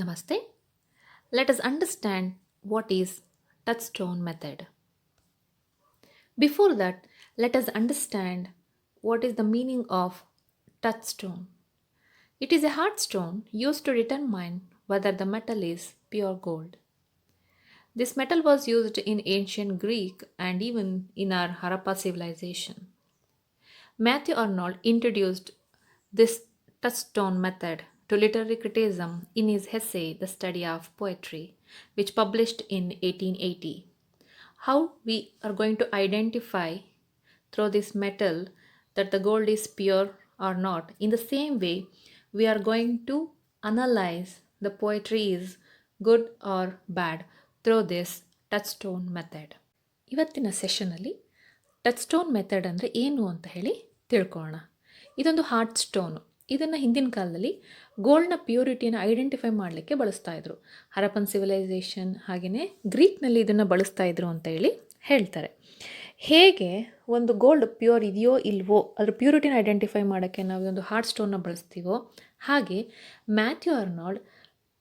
Namaste. Let us understand what is Touchstone Method. Before that, let us understand what is the meaning of touchstone. It is a hard stone used to determine whether the metal is pure gold. This metal was used in ancient Greek and even in our Harappa civilization. Matthew Arnold introduced this touchstone method to literary criticism in his essay The Study of Poetry, which published in 1880. How we are going to identify through this metal that the gold is pure or not. In the same way, we are going to analyze the poetry is good or bad through this touchstone method. ಇವತ್ತಿನ ಸೆಷನಲ್ಲಿ ಟಚ್ಸ್ಟೋನ್ method ಅಂದರೆ ಏನು ಅಂತ ಹೇಳಿ ತಿಳ್ಕೊಳ್ಳೋಣ. ಇದೊಂದು heart stone. ಇದನ್ನು ಹಿಂದಿನ ಕಾಲದಲ್ಲಿ ಗೋಲ್ಡ್ನ ಪ್ಯೂರಿಟಿಯನ್ನು ಐಡೆಂಟಿಫೈ ಮಾಡಲಿಕ್ಕೆ ಬಳಸ್ತಾ ಇದ್ರು. ಹರಪ್ಪನ್ ಸಿವಿಲೈಸೇಷನ್ ಹಾಗೆಯೇ ಗ್ರೀಕ್ನಲ್ಲಿ ಇದನ್ನು ಬಳಸ್ತಾ ಇದ್ರು ಅಂತ ಹೇಳಿ ಹೇಳ್ತಾರೆ. ಹೇಗೆ ಒಂದು ಗೋಲ್ಡ್ ಪ್ಯೂರ್ ಇದೆಯೋ ಇಲ್ವೋ ಅದ್ರ ಪ್ಯೂರಿಟಿನ ಐಡೆಂಟಿಫೈ ಮಾಡೋಕ್ಕೆ ನಾವು ಒಂದು ಹಾರ್ಟ್ ಸ್ಟೋನ್ನ ಬಳಸ್ತೀವೋ, ಹಾಗೆ ಮ್ಯಾಥ್ಯೂ ಆರ್ನಾಲ್ಡ್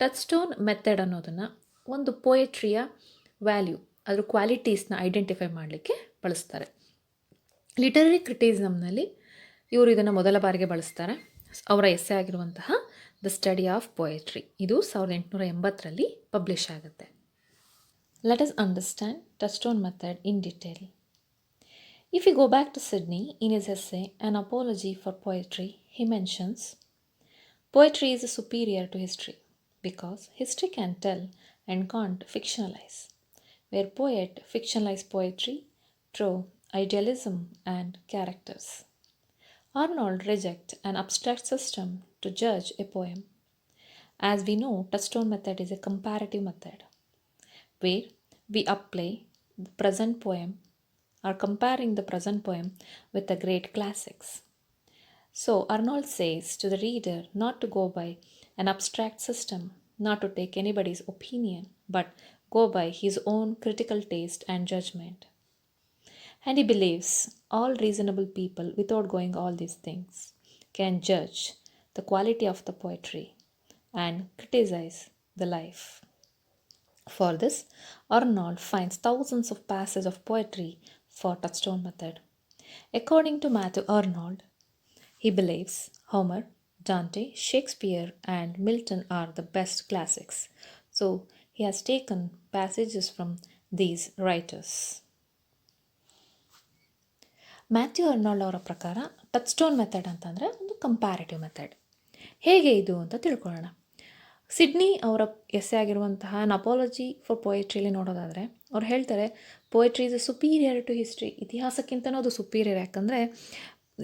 ಟಚ್ಸ್ಟೋನ್ ಮೆಥಡ್ ಅನ್ನೋದನ್ನು ಒಂದು ಪೋಯಟ್ರಿಯ ವ್ಯಾಲ್ಯೂ ಅದ್ರ ಕ್ವಾಲಿಟೀಸ್ನ ಐಡೆಂಟಿಫೈ ಮಾಡಲಿಕ್ಕೆ ಬಳಸ್ತಾರೆ. ಲಿಟರರಿ ಕ್ರಿಟಿಸಮ್ನಲ್ಲಿ ಇವರು ಇದನ್ನು ಮೊದಲ ಬಾರಿಗೆ ಬಳಸ್ತಾರೆ. ಅವರ ಎಸ್ಸೆ ಆಗಿರುವಂತಹ ದ ಸ್ಟಡಿ ಆಫ್ ಪೋಯಟ್ರಿ, ಇದು 1880ರಲ್ಲಿ ಪಬ್ಲಿಷ್ ಆಗುತ್ತೆ. Let us understand touchstone method in detail. If we go back to Sydney, in his essay An Apology for Poetry, he mentions, poetry is superior to history because history can tell and can't fictionalize. Where poet fictionalize poetry through idealism and characters. Arnold rejects an abstract system to judge a poem. As we know, touchstone method is a comparative method where we apply the present poem or comparing the present poem with the great classics. So Arnold says to the reader not to go by an abstract system, not to take anybody's opinion, but go by his own critical taste and judgment. And he believes all reasonable people, without going all these things, can judge the quality of the poetry and criticize the life. For this, Arnold finds thousands of passages of poetry for touchstone method. According to Matthew Arnold, he believes Homer, Dante, Shakespeare, and Milton are the best classics. So he has taken passages from these writers. Matthew Arnold ಅವರ ಪ್ರಕಾರ ಟಚ್ಸ್ಟೋನ್ method ಅಂತಂದರೆ ಒಂದು comparative method. ಹೇಗೆ ಇದು ಅಂತ ತಿಳ್ಕೊಳ್ಳೋಣ. Sydney ಅವರ essay ಆಗಿರುವಂತಹ ಅನ್ ಅಪಾಲಜಿ ಫಾರ್ ಪೊಯೆಟ್ರಿಯಲ್ಲಿ ನೋಡೋದಾದರೆ ಅವ್ರು ಹೇಳ್ತಾರೆ poetry is superior to history. ಇತಿಹಾಸಕ್ಕಿಂತನೂ ಅದು ಸುಪೀರಿಯರ್. ಯಾಕಂದರೆ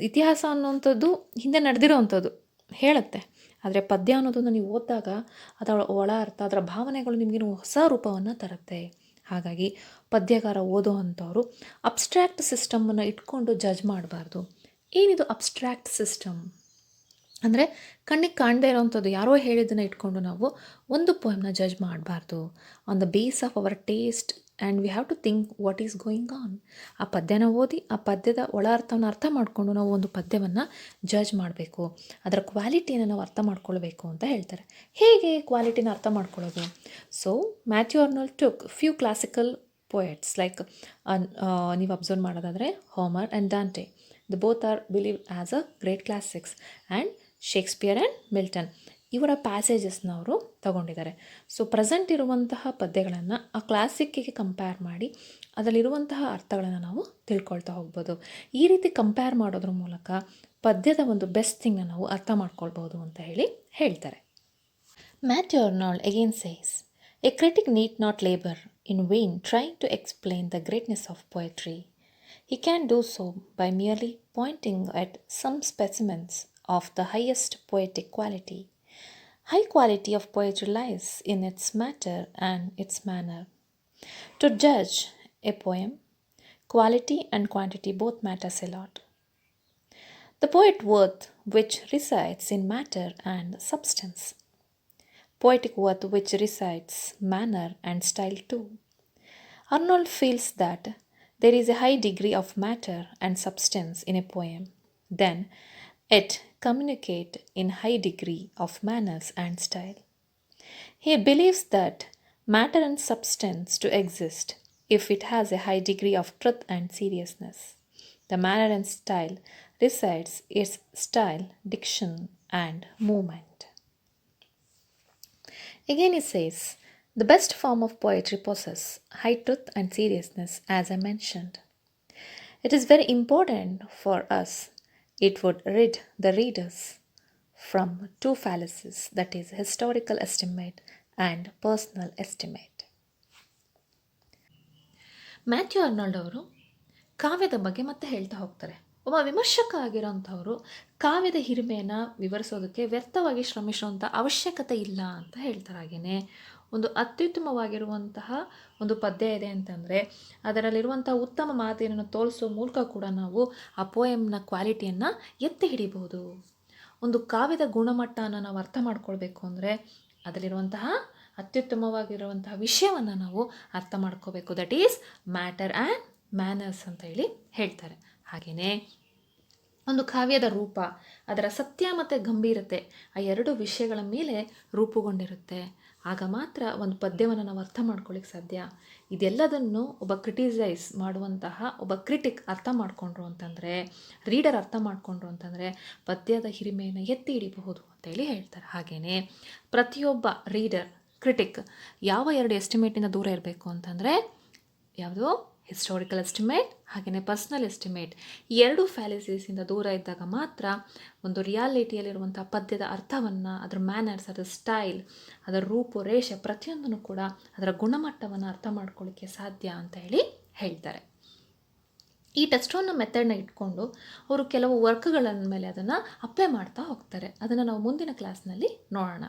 ಇತಿಹಾಸ ಅನ್ನೋವಂಥದ್ದು ಹಿಂದೆ ನಡೆದಿರೋ ಅಂಥದ್ದು ಹೇಳುತ್ತೆ, ಆದರೆ ಪದ್ಯ ಅನ್ನೋದನ್ನು ನೀವು ಓದಿದಾಗ ಅದರ ಒಳ ಅರ್ಥ, ಅದರ ಭಾವನೆಗಳು ನಿಮಗೇನು ಹೊಸ ರೂಪವನ್ನು ತರುತ್ತೆ. ಹಾಗಾಗಿ ಪದ್ಯಗಾರ ಓದೋ ಅಂಥವ್ರು ಅಬ್ಸ್ಟ್ರ್ಯಾಕ್ಟ್ ಸಿಸ್ಟಮನ್ನು ಇಟ್ಕೊಂಡು ಜಡ್ಜ್ ಮಾಡಬಾರ್ದು. ಏನಿದು ಅಬ್ಸ್ಟ್ರ್ಯಾಕ್ಟ್ ಸಿಸ್ಟಮ್ ಅಂದರೆ ಕಣ್ಣಿಗೆ ಕಾಣದೇ ಇರೋವಂಥದ್ದು ಯಾರೋ ಹೇಳಿದ್ದನ್ನು ಇಟ್ಕೊಂಡು ನಾವು ಒಂದು ಪೋಯಮ್ನ ಜಡ್ಜ್ ಮಾಡಬಾರ್ದು. On the base of our taste and we have to think what is going on. ಆ ಪದ್ಯನ ಓದಿ ಆ ಪದ್ಯದ ಒಳ ಅರ್ಥವನ್ನು ಅರ್ಥ ಮಾಡಿಕೊಂಡು ನಾವು ಒಂದು ಪದ್ಯವನ್ನು ಜಡ್ಜ್ ಮಾಡಬೇಕು. ಅದರ ಕ್ವಾಲಿಟಿಯನ್ನು ನಾವು ಅರ್ಥ ಮಾಡ್ಕೊಳ್ಬೇಕು ಅಂತ ಹೇಳ್ತಾರೆ. ಹೇಗೆ ಕ್ವಾಲಿಟಿನ ಅರ್ಥ ಮಾಡ್ಕೊಳ್ಳೋದು? So Matthew Arnold took few classical poets like ನೀವು ಅಬ್ಸರ್ವ್ ಮಾಡೋದಾದರೆ Homer and Dante, the both are believe as a great classics, and Shakespeare and Milton ಇವರ ಪ್ಯಾಸೇಜಸ್ನ ಅವರು ತಗೊಂಡಿದ್ದಾರೆ. ಸೊ ಪ್ರೆಸೆಂಟ್ ಇರುವಂತಹ ಪದ್ಯಗಳನ್ನು ಆ ಕ್ಲಾಸಿಕ್ಕಿಗೆ ಕಂಪೇರ್ ಮಾಡಿ ಅದರಲ್ಲಿರುವಂತಹ ಅರ್ಥಗಳನ್ನು ನಾವು ತಿಳ್ಕೊಳ್ತಾ ಹೋಗ್ಬೋದು. ಈ ರೀತಿ ಕಂಪೇರ್ ಮಾಡೋದ್ರ ಮೂಲಕ ಪದ್ಯದ ಒಂದು ಬೆಸ್ಟ್ ಥಿಂಗ್ನ ನಾವು ಅರ್ಥ ಮಾಡ್ಕೊಳ್ಬೋದು ಅಂತ ಹೇಳ್ತಾರೆ. Matthew Arnold again says, a critic need not labour in vain trying to explain the greatness of poetry. He can do so by merely pointing at some specimens of the highest poetic quality. High quality of poetry lies in its matter and its manner. To judge a poem, quality and quantity both matters a lot. The poet worth which resides in matter and substance. Poetic worth which resides manner and style too. Arnold feels that there is a high degree of matter and substance in a poem, then it communicate in high degree of manners and style. He believes that matter and substance to exist if it has a high degree of truth and seriousness. The manner and style resides its style, diction, and movement. Again, he says, the best form of poetry possesses high truth and seriousness, as I mentioned. It is very important for us. It would rid the readers from two fallacies, that is, historical estimate and personal estimate. Matthew Arnold ಅವರು ಕಾವ್ಯದ ಬಗ್ಗೆ ಮತ್ತೆ ಹೇಳ್ತಾ ಹೋಗ್ತಾರೆ. ಒಬ್ಬ ವಿಮರ್ಶಕ ಆಗಿರೋಂಥವರು ಕಾವ್ಯದ ಹಿರಿಮೆಯನ್ನು ವಿವರಿಸೋದಕ್ಕೆ ವ್ಯರ್ಥವಾಗಿ ಶ್ರಮಿಸುವಂಥ ಅವಶ್ಯಕತೆ ಇಲ್ಲ ಅಂತ ಹೇಳ್ತಾರೆ. ಹಾಗೆಯೇ ಒಂದು ಅತ್ಯುತ್ತಮವಾಗಿರುವಂತಹ ಒಂದು ಪದ್ಯ ಇದೆ ಅಂತಂದರೆ ಅದರಲ್ಲಿರುವಂಥ ಉತ್ತಮ ಮಾತಿನನ್ನು ತೋರಿಸೋ ಮೂಲಕ ಕೂಡ ನಾವು ಆ ಪೋಯಮ್ನ ಕ್ವಾಲಿಟಿಯನ್ನು ಎತ್ತಿ ಹಿಡಿಬಹುದು. ಒಂದು ಕಾವ್ಯದ ಗುಣಮಟ್ಟನ ನಾವು ಅರ್ಥ ಮಾಡ್ಕೊಳ್ಬೇಕು ಅಂದರೆ ಅದರಲ್ಲಿರುವಂತಹ ಅತ್ಯುತ್ತಮವಾಗಿರುವಂತಹ ವಿಷಯವನ್ನು ನಾವು ಅರ್ಥ ಮಾಡ್ಕೋಬೇಕು. That is matter and manners ಅಂತ ಹೇಳಿ ಹೇಳ್ತಾರೆ. ಹಾಗೆಯೇ ಒಂದು ಕಾವ್ಯದ ರೂಪ, ಅದರ ಸತ್ಯ ಮತ್ತು ಗಂಭೀರತೆ, ಆ ಎರಡು ವಿಷಯಗಳ ಮೇಲೆ ರೂಪುಗೊಂಡಿರುತ್ತೆ. ಆಗ ಮಾತ್ರ ಒಂದು ಪದ್ಯವನ್ನು ನಾವು ಅರ್ಥ ಮಾಡ್ಕೊಳ್ಳಿಕ್ಕೆ ಸಾಧ್ಯ. ಇದೆಲ್ಲದನ್ನು ಒಬ್ಬ ಕ್ರಿಟಿಸೈಸ್ ಮಾಡುವಂತಹ ಒಬ್ಬ ಕ್ರಿಟಿಕ್ ಅರ್ಥ ಮಾಡಿಕೊಂಡ್ರು ಅಂತಂದರೆ, ರೀಡರ್ ಅರ್ಥ ಮಾಡಿಕೊಂಡ್ರು ಅಂತಂದರೆ ಪದ್ಯದ ಹಿರಿಮೆಯನ್ನು ಎತ್ತಿ ಹಿಡಿಬಹುದು ಅಂತೇಳಿ ಹೇಳ್ತಾರೆ. ಹಾಗೆಯೇ ಪ್ರತಿಯೊಬ್ಬ ರೀಡರ್, ಕ್ರಿಟಿಕ್ ಯಾವ ಎರಡು ಎಸ್ಟಿಮೇಟಿಂದ ದೂರ ಇರಬೇಕು ಅಂತಂದರೆ, ಯಾವುದು ಹಿಸ್ಟಾರಿಕಲ್ ಎಸ್ಟಿಮೇಟ್ ಹಾಗೆಯೇ ಪರ್ಸ್ನಲ್ ಎಸ್ಟಿಮೇಟ್, ಈ ಎರಡು ಫ್ಯಾಲಿಸೀಸಿಂದ ದೂರ ಇದ್ದಾಗ ಮಾತ್ರ ಒಂದು ರಿಯಾಲಿಟಿಯಲ್ಲಿರುವಂಥ ಪದ್ಯದ ಅರ್ಥವನ್ನು, ಅದರ ಮ್ಯಾನರ್ಸ್, ಅದರ ಸ್ಟೈಲ್, ಅದರ ರೂಪುರೇಷ ಪ್ರತಿಯೊಂದನ್ನು ಕೂಡ ಅದರ ಗುಣಮಟ್ಟವನ್ನು ಅರ್ಥ ಮಾಡ್ಕೊಳ್ಳಿಕ್ಕೆ ಸಾಧ್ಯ ಅಂತ ಹೇಳಿ ಹೇಳ್ತಾರೆ. ಈ ಟಚ್ಸ್ಟೋನ್ನ ಮೆಥಡ್ನ ಇಟ್ಕೊಂಡು ಅವರು ಕೆಲವು ವರ್ಕ್ಗಳ ಮೇಲೆ ಅದನ್ನು ಅಪ್ಲೈ ಮಾಡ್ತಾ ಹೋಗ್ತಾರೆ. ಅದನ್ನು ನಾವು ಮುಂದಿನ ಕ್ಲಾಸ್ನಲ್ಲಿ ನೋಡೋಣ.